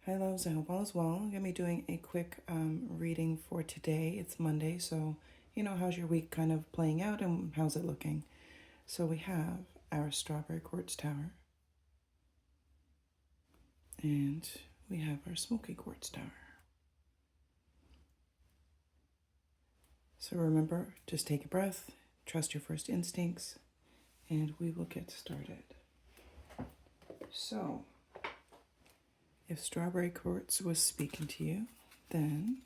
Hi loves, I hope all is well. I'm going to be doing a quick reading for today. It's Monday, so how's your week kind of playing out and how's it looking? So we have our Strawberry Quartz Tower and we have our Smoky Quartz Tower. So remember, just take a breath, trust your first instincts, and we will get started. So, if Strawberry Quartz was speaking to you, then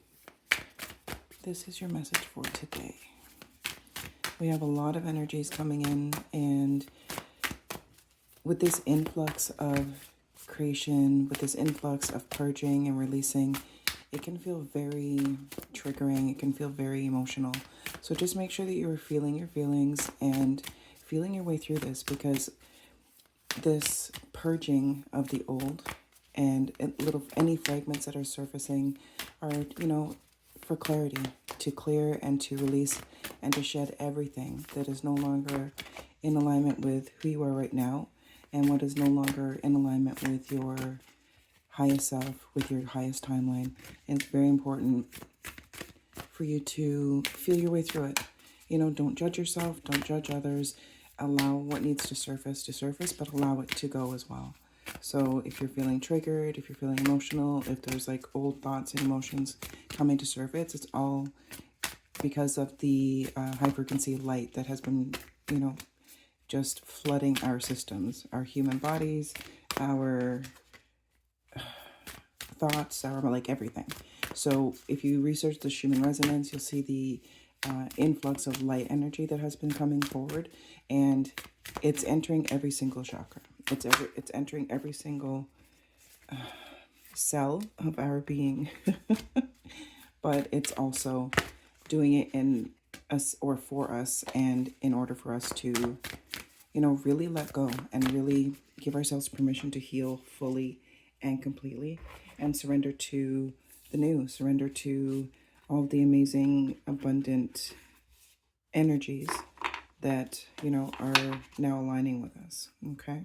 this is your message for today. We have a lot of energies coming in, and with this influx of creation, with this influx of purging and releasing, it can feel very triggering. It can feel very emotional. So just make sure that you are feeling your feelings and feeling your way through this, because this purging of the old and any fragments that are surfacing are, for clarity, to clear and to release and to shed everything that is no longer in alignment with who you are right now and what is no longer in alignment with your highest self, with your highest timeline. And it's very important for you to feel your way through it. Don't judge yourself, don't judge others. Allow what needs to surface, but allow it to go as well. So if you're feeling triggered, if you're feeling emotional, if there's like old thoughts and emotions coming to surface, it's all because of the high frequency light that has been, just flooding our systems, our human bodies, our thoughts, our everything. So if you research the Schumann resonance, you'll see the influx of light energy that has been coming forward, and it's entering every single chakra. It's entering every single cell of our being, but it's also doing it in us or for us, and in order for us to, really let go and really give ourselves permission to heal fully and completely, and surrender to the new, surrender to all the amazing, abundant energies that, are now aligning with us. Okay.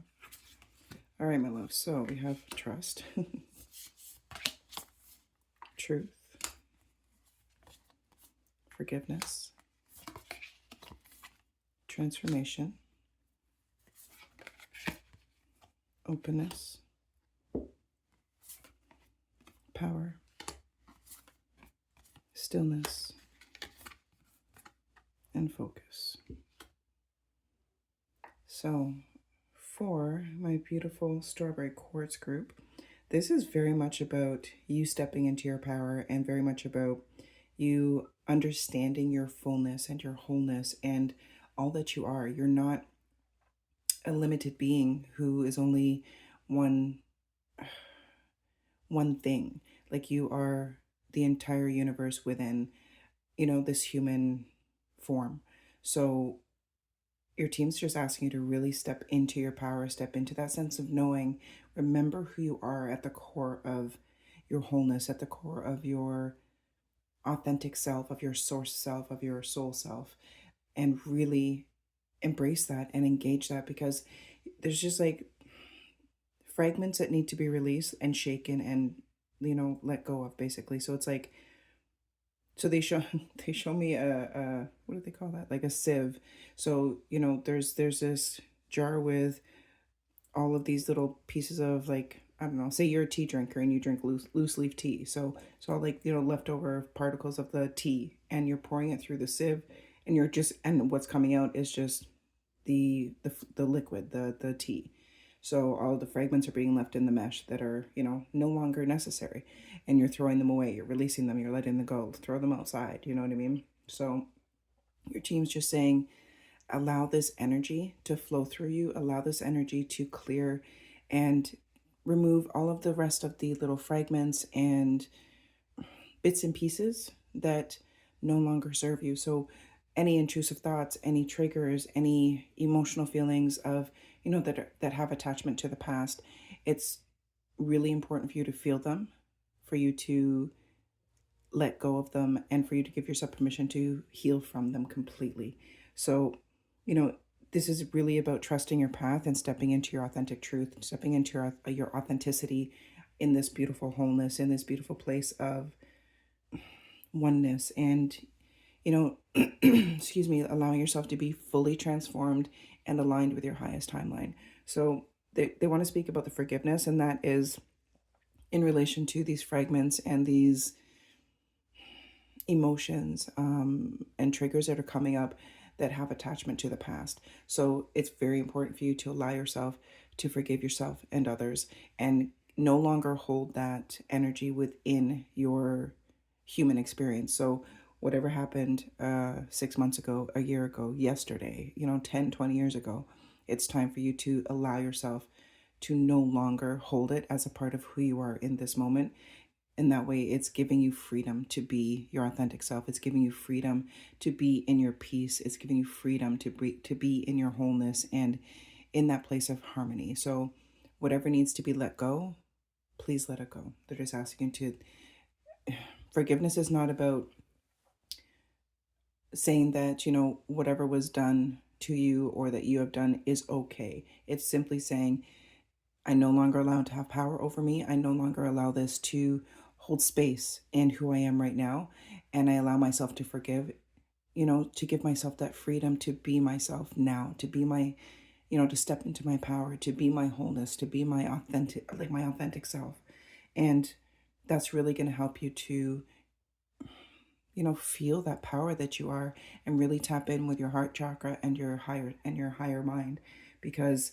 All right, my love. So we have trust, truth, forgiveness, transformation, openness, power, stillness, and focus. So for my beautiful Strawberry Quartz group, this is very much about you stepping into your power, and very much about you understanding your fullness and your wholeness and all that you are. You're not a limited being who is only one thing. Like, you are the entire universe within, this human form. So your team's just asking you to really step into your power, step into that sense of knowing. Remember who you are at the core of your wholeness, at the core of your authentic self, of your source self, of your soul self, and really embrace that and engage that, because there's just like fragments that need to be released and shaken and, let go of, basically. So it's like, so they show me a what do they call that? Like a sieve. So, there's this jar with all of these little pieces of, like, I don't know, say you're a tea drinker and you drink loose leaf tea. So all, like, leftover particles of the tea, and you're pouring it through the sieve, and and what's coming out is just the liquid, the tea. So all the fragments are being left in the mesh that are, no longer necessary. And you're throwing them away, you're releasing them, you're letting them go, throw them outside, you know what I mean? So your team's just saying, allow this energy to flow through you, allow this energy to clear and remove all of the rest of the little fragments and bits and pieces that no longer serve you. So any intrusive thoughts, any triggers, any emotional feelings of, that have attachment to the past, it's really important for you to feel them, for you to let go of them, and for you to give yourself permission to heal from them completely. So, this is really about trusting your path and stepping into your authentic truth, stepping into your authenticity, in this beautiful wholeness, in this beautiful place of oneness, and, you know, excuse me, allowing yourself to be fully transformed and aligned with your highest timeline. So they want to speak about the forgiveness, and that is in relation to these fragments and these emotions and triggers that are coming up that have attachment to the past. So it's very important for you to allow yourself to forgive yourself and others, and no longer hold that energy within your human experience. So whatever happened 6 months ago, a year ago, yesterday, 10, 20 years ago, it's time for you to allow yourself to no longer hold it as a part of who you are in this moment. And that way, it's giving you freedom to be your authentic self. It's giving you freedom to be in your peace. It's giving you freedom to be in your wholeness and in that place of harmony. So whatever needs to be let go, please let it go. They're just asking you to. Forgiveness is not about saying that, whatever was done to you or that you have done is okay. It's simply saying, I no longer allow it to have power over me. I no longer allow this to hold space in who I am right now. And I allow myself to forgive, to give myself that freedom to be myself now, to be my, to step into my power, to be my wholeness, to be my authentic self. And that's really going to help you to, feel that power that you are, and really tap in with your heart chakra and your higher mind. Because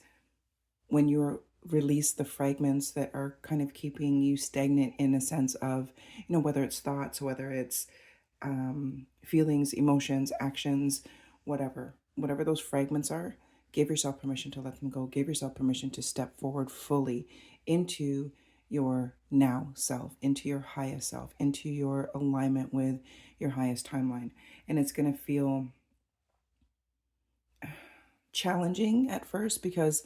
when you're release the fragments that are kind of keeping you stagnant in a sense of, whether it's thoughts, whether it's feelings, emotions, actions, whatever those fragments are, give yourself permission to let them go. Give yourself permission to step forward fully into your now self, into your highest self, into your alignment with your highest timeline. And it's going to feel challenging at first because,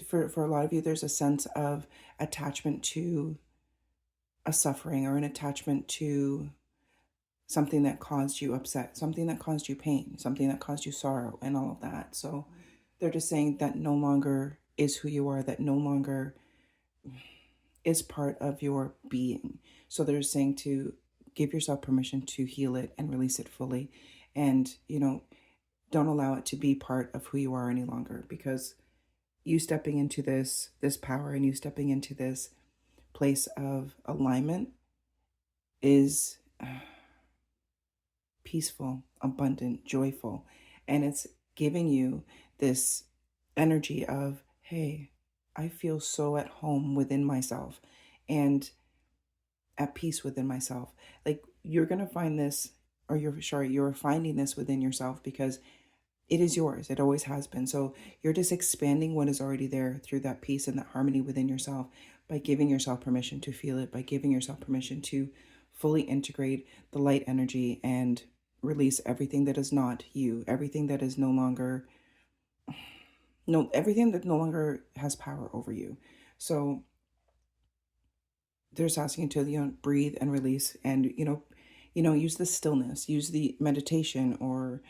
for a lot of you, there's a sense of attachment to a suffering, or an attachment to something that caused you upset, something that caused you pain, something that caused you sorrow, and all of that. So they're just saying that no longer is who you are, that no longer is part of your being. So they're saying to give yourself permission to heal it and release it fully. And, don't allow it to be part of who you are any longer, because you stepping into this power, and you stepping into this place of alignment is peaceful, abundant, joyful. And it's giving you this energy of, hey, I feel so at home within myself and at peace within myself. Like, you're going to find this, or you're finding this within yourself, because it is yours. It always has been. So you're just expanding what is already there through that peace and that harmony within yourself, by giving yourself permission to feel it, by giving yourself permission to fully integrate the light energy and release everything that is not you, everything that is everything that no longer has power over you. So they're just asking you to, breathe and release, and, use the stillness, use the meditation, or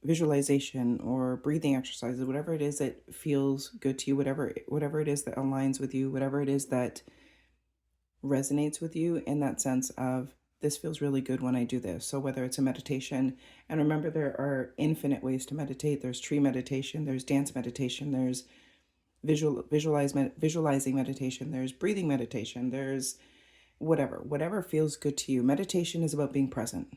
visualization, or breathing exercises, whatever it is that feels good to you, whatever it is that aligns with you, whatever it is that resonates with you, in that sense of, this feels really good when I do this. So whether it's a meditation, and remember, there are infinite ways to meditate. There's tree meditation, there's dance meditation, there's visualizing meditation, there's breathing meditation, there's whatever feels good to you. Meditation is about being present.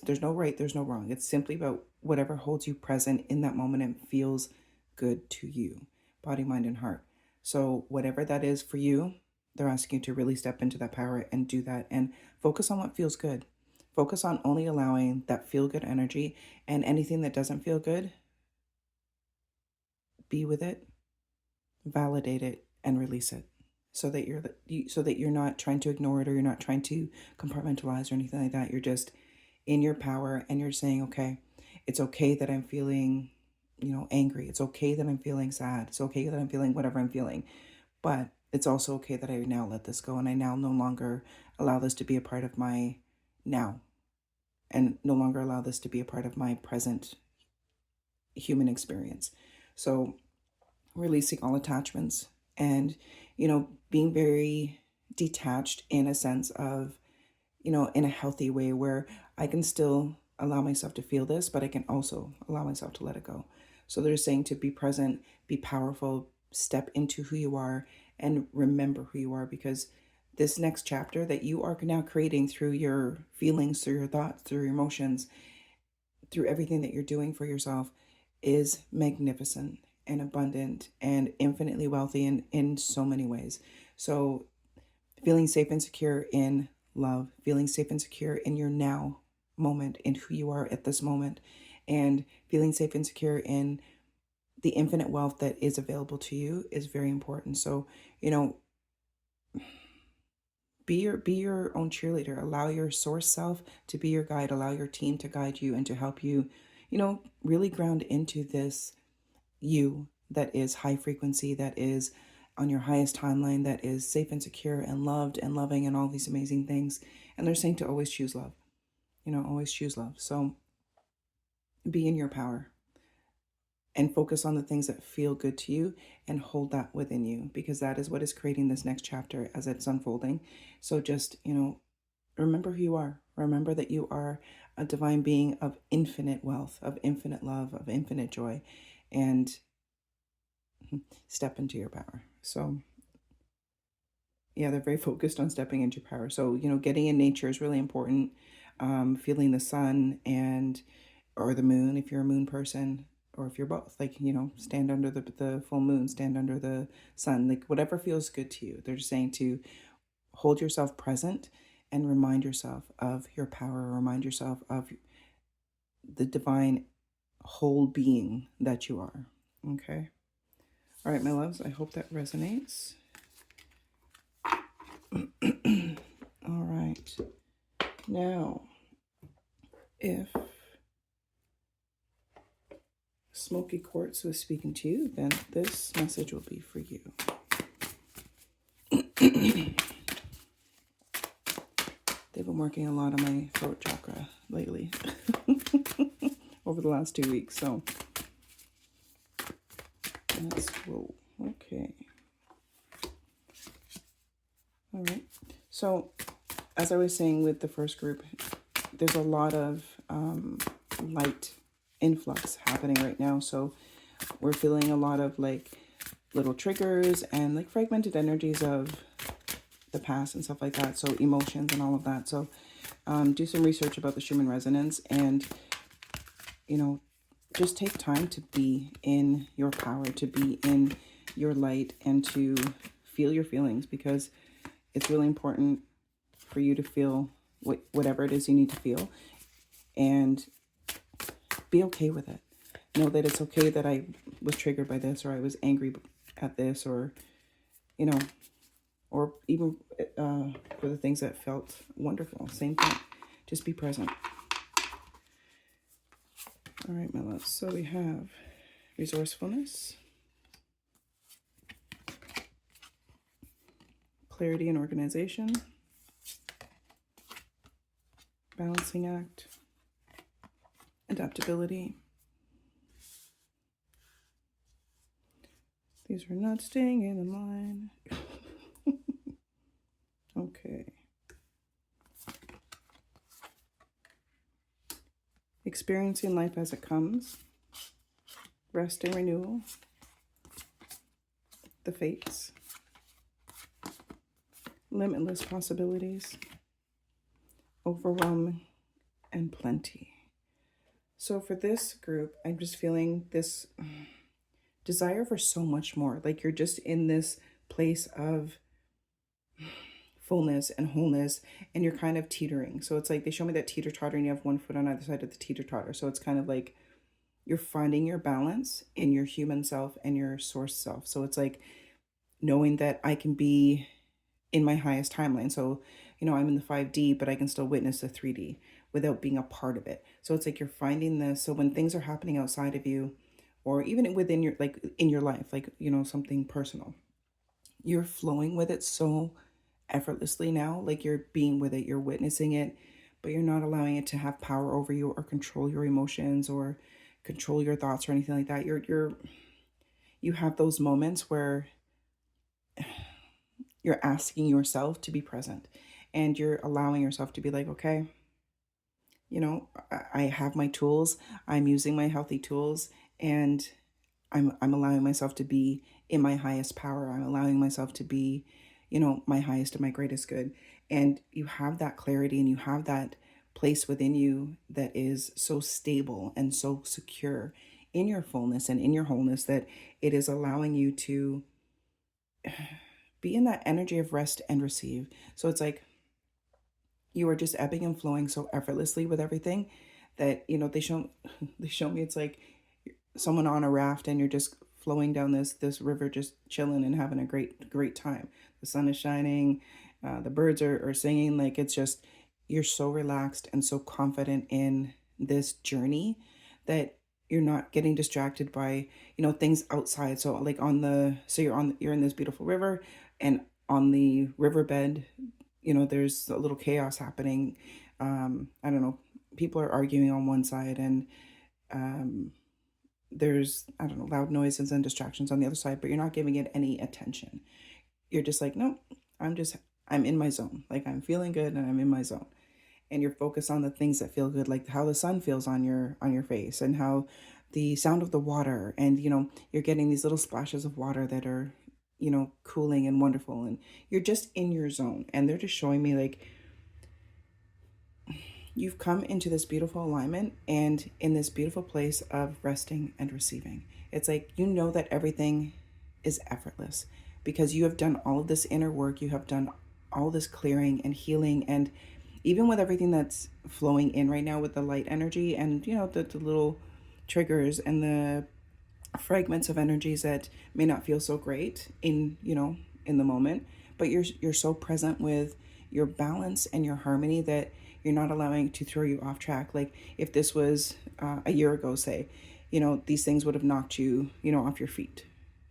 There's no right, there's no wrong. It's simply about whatever holds you present in that moment and feels good to you, body, mind, and heart. So whatever that is for you, they're asking you to really step into that power and do that, and focus on what feels good. Focus on only allowing that feel good energy, and anything that doesn't feel good, be with it, validate it, and release it. So that you're not trying to ignore it, or you're not trying to compartmentalize or anything like that. You're just in your power, and you're saying, okay, it's okay that I'm feeling, angry. It's okay that I'm feeling sad. It's okay that I'm feeling whatever I'm feeling. But it's also okay that I now let this go, and I now no longer allow this to be a part of my now, and no longer allow this to be a part of my present human experience. So releasing all attachments, and being very detached in a sense of, in a healthy way where I can still allow myself to feel this, but I can also allow myself to let it go. So they're saying to be present, be powerful, step into who you are, and remember who you are, because this next chapter that you are now creating through your feelings, through your thoughts, through your emotions, through everything that you're doing for yourself is magnificent and abundant and infinitely wealthy in so many ways. So feeling safe and secure in love, feeling safe and secure in your now moment, in who you are at this moment, and feeling safe and secure in the infinite wealth that is available to you is very important. So, be your own cheerleader. Allow your source self to be your guide. Allow your team to guide you and to help you, really ground into this you that is high frequency, that is on your highest timeline, that is safe and secure and loved and loving and all these amazing things. And they're saying to always choose love, always choose love. So be in your power and focus on the things that feel good to you and hold that within you, because that is what is creating this next chapter as it's unfolding. So just, remember who you are. Remember that you are a divine being of infinite wealth, of infinite love, of infinite joy, and step into your power. So yeah, they're very focused on stepping into power. So, getting in nature is really important. Feeling the sun or the moon, if you're a moon person, or if you're both, like, stand under the full moon, stand under the sun, like whatever feels good to you. They're just saying to hold yourself present and remind yourself of your power, remind yourself of the divine whole being that you are. Okay. All right, my loves, I hope that resonates. All right. Now, if Smokey Quartz was speaking to you, then this message will be for you. They've been working a lot on my throat chakra lately over the last 2 weeks. So whoa, okay. All right. So as I was saying with the first group, there's a lot of light influx happening right now. So we're feeling a lot of like little triggers and like fragmented energies of the past and stuff like that. So emotions and all of that. So do some research about the Schumann resonance and, just take time to be in your power, to be in your light, and to feel your feelings, because it's really important for you to feel whatever it is you need to feel, and be okay with it. Know that it's okay that I was triggered by this, or I was angry at this, or, or even for the things that felt wonderful. Same thing. Just be present. All right, my loves. So we have resourcefulness, clarity and organization, balancing act, adaptability. These are not staying in line. Okay. Experiencing life as it comes, rest and renewal, the fates, limitless possibilities, overwhelm, and plenty. So for this group, I'm just feeling this desire for so much more. Like you're just in this place of fullness and wholeness, and you're kind of teetering. So it's like they show me that teeter-totter, and you have one foot on either side of the teeter-totter. So it's kind of like you're finding your balance in your human self and your source self. So it's like knowing that I can be in my highest timeline. So, I'm in the 5D, but I can still witness the 3D without being a part of it. So it's like you're finding this. So when things are happening outside of you, or even within your, like in your life, like, something personal, you're flowing with it so effortlessly now. Like you're being with it, you're witnessing it, but you're not allowing it to have power over you or control your emotions or control your thoughts or anything like that. You have those moments where You're asking yourself to be present, and you're allowing yourself to be like, okay, I have my tools. I'm using my healthy tools, and I'm allowing myself to be in my highest power. I'm allowing myself to be, my highest and my greatest good. And you have that clarity, and you have that place within you that is so stable and so secure in your fullness and in your wholeness, that it is allowing you to be in that energy of rest and receive. So it's like you are just ebbing and flowing so effortlessly with everything that, they show me it's like someone on a raft, and you're just flowing down this river, just chilling and having a great time. The sun is shining, the birds are singing. Like, it's just, you're so relaxed and so confident in this journey that you're not getting distracted by things outside. So like you're in this beautiful river, and on the riverbed, there's a little chaos happening. I don't know, people are arguing on one side, and um there's, I don't know, loud noises and distractions on the other side, but you're not giving it any attention. You're just like, no, I'm in my zone. Like, I'm feeling good and I'm in my zone. And you're focused on the things that feel good, like how the sun feels on your face, and how the sound of the water, and you're getting these little splashes of water that are cooling and wonderful, and you're just in your zone. And they're just showing me like, you've come into this beautiful alignment and in this beautiful place of resting and receiving. It's like, that everything is effortless because you have done all of this inner work. You have done all this clearing and healing. And even with everything that's flowing in right now with the light energy, and, the little triggers and the fragments of energies that may not feel so great in the moment, but you're so present with your balance and your harmony that you're not allowing to throw you off track. Like, if this was a year ago, say, these things would have knocked you off your feet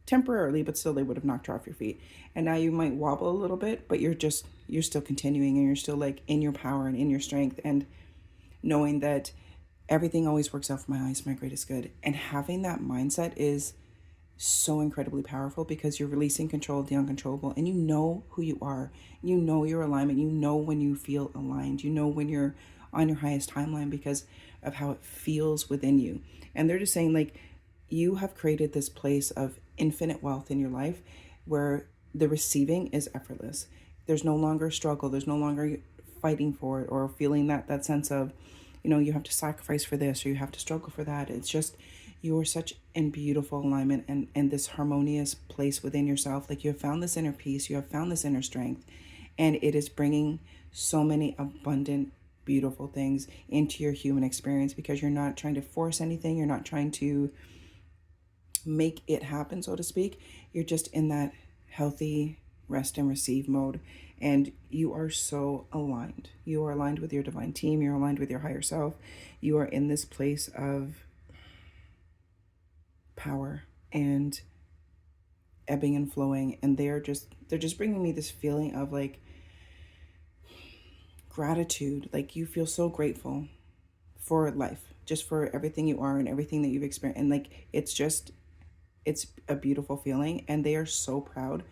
temporarily, but still they would have knocked you off your feet. And now you might wobble a little bit, but you're still continuing, and you're still like in your power and in your strength, and knowing that everything always works out for my highest, my greatest good. And having that mindset is so incredibly powerful, because you're releasing control of the uncontrollable, and you know who you are. You know your alignment. You know when you feel aligned. You know when you're on your highest timeline because of how it feels within you. And they're just saying, like, you have created this place of infinite wealth in your life where the receiving is effortless. There's no longer struggle. There's no longer fighting for it or feeling that sense of, you have to sacrifice for this or you have to struggle for that. It's just, you're such in beautiful alignment and this harmonious place within yourself. Like, you have found this inner peace, you have found this inner strength, and it is bringing so many abundant, beautiful things into your human experience, because you're not trying to force anything. You're not trying to make it happen, so to speak. You're just in that healthy rest and receive mode, and you are so aligned. You are aligned with your divine team. You're aligned with your higher self. You are in this place of power and ebbing and flowing, and they're just bringing me this feeling of like gratitude. Like, you feel so grateful for life, just for everything you are and everything that you've experienced, and like, it's a beautiful feeling, and they are so proud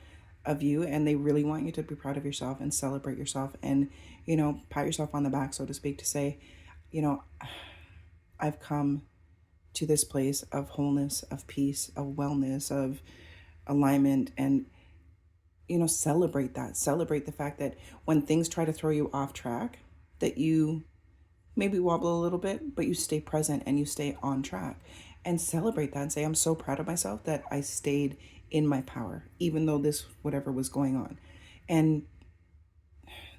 of you, and they really want you to be proud of yourself and celebrate yourself, and pat yourself on the back, so to speak, to say, I've come to this place of wholeness, of peace, of wellness, of alignment. And celebrate that. Celebrate the fact that when things try to throw you off track, that you maybe wobble a little bit, but you stay present and you stay on track. And celebrate that and say, I'm so proud of myself that I stayed in my power, even though this whatever was going on. And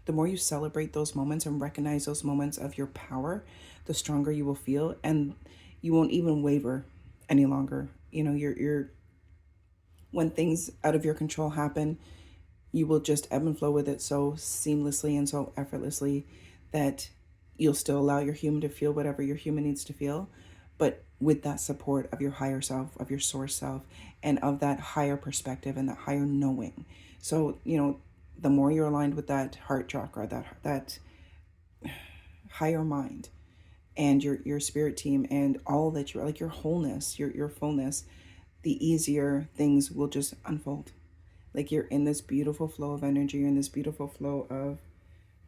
the more you celebrate those moments and recognize those moments of your power, the stronger you will feel, and you won't even waver any longer. You're when things out of your control happen, you will just ebb and flow with it so seamlessly and so effortlessly that you'll still allow your human to feel whatever your human needs to feel, but with that support of your higher self, of your source self, and of that higher perspective and that higher knowing. So, the more you're aligned with that heart chakra, that higher mind, and your spirit team, and all that your wholeness, your fullness, the easier things will just unfold. Like you're in this beautiful flow of energy, you're in this beautiful flow of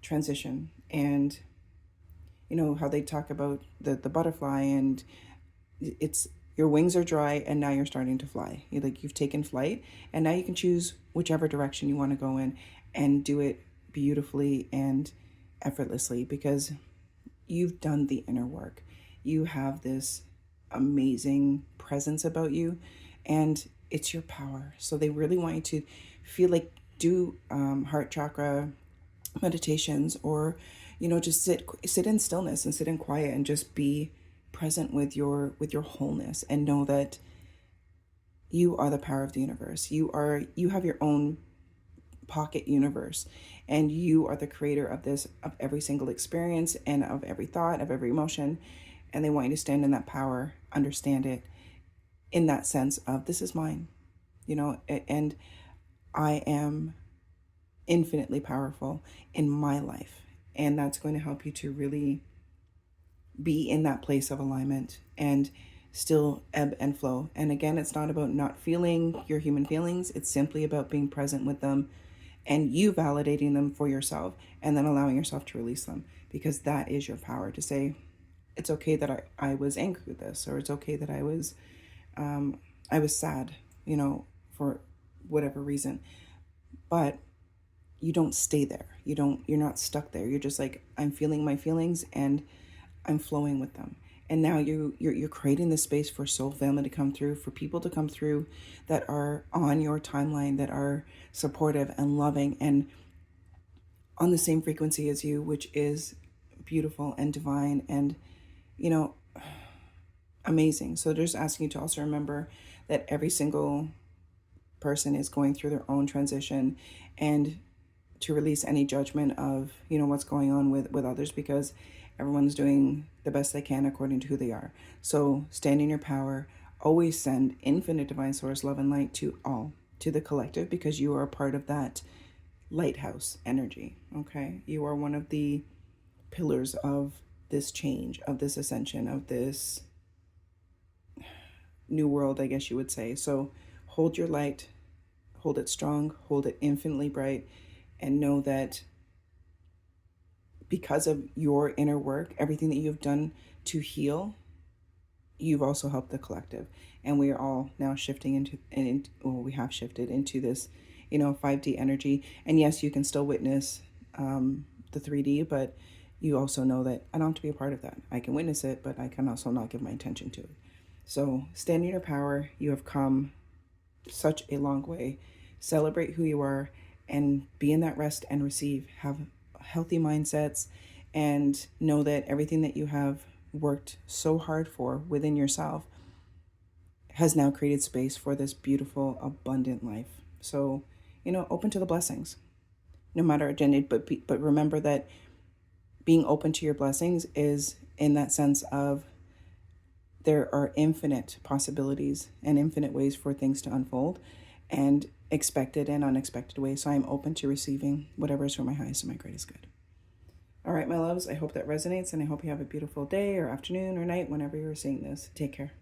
transition. And you know how they talk about the butterfly, and it's your wings are dry and now you're starting to fly. You've taken flight and now you can choose whichever direction you want to go in and do it beautifully and effortlessly because you've done the inner work. You have this amazing presence about you and it's your power. So they really want you to feel like do heart chakra meditations, or just sit in stillness and sit in quiet and just be present with your wholeness, and know that you are the power of the universe. You have your own pocket universe, and you are the creator of this, of every single experience and of every thought, of every emotion. And they want you to stand in that power, understand it in that sense of this is mine, and I am infinitely powerful in my life. And that's going to help you to really be in that place of alignment and still ebb and flow. And again, it's not about not feeling your human feelings. It's simply about being present with them and you validating them for yourself and then allowing yourself to release them, because that is your power to say, it's okay that I was angry with this, or it's okay that I was sad, for whatever reason. But you don't stay there. You're not stuck there. You're just like, I'm feeling my feelings and I'm flowing with them. And now you're creating the space for soul family to come through, for people to come through that are on your timeline, that are supportive and loving and on the same frequency as you, which is beautiful and divine and, amazing. So just asking you to also remember that every single person is going through their own transition, and to release any judgment of what's going on with others, because everyone's doing the best they can according to who they are. So stand in your power. Always send infinite divine source love and light to all, to the collective, because you are a part of that lighthouse energy. Okay, you are one of the pillars of this change, of this ascension, of this new world, I guess you would say. So hold your light, hold it strong, hold it infinitely bright, and know that because of your inner work, everything that you've done to heal, you've also helped the collective. And we are all now shifting we have shifted into this, 5D energy. And yes, you can still witness the 3D, but you also know that I don't have to be a part of that. I can witness it, but I can also not give my attention to it. So stand in your power. You have come such a long way. Celebrate who you are and be in that rest and receive. Have healthy mindsets and know that everything that you have worked so hard for within yourself has now created space for this beautiful, abundant life. So, open to the blessings, no matter agenda, but remember that being open to your blessings is in that sense of there are infinite possibilities and infinite ways for things to unfold, and expected and unexpected ways. So I'm open to receiving whatever is for my highest and my greatest good. All right, my loves, I hope that resonates, and I hope you have a beautiful day or afternoon or night whenever you're seeing this. Take care.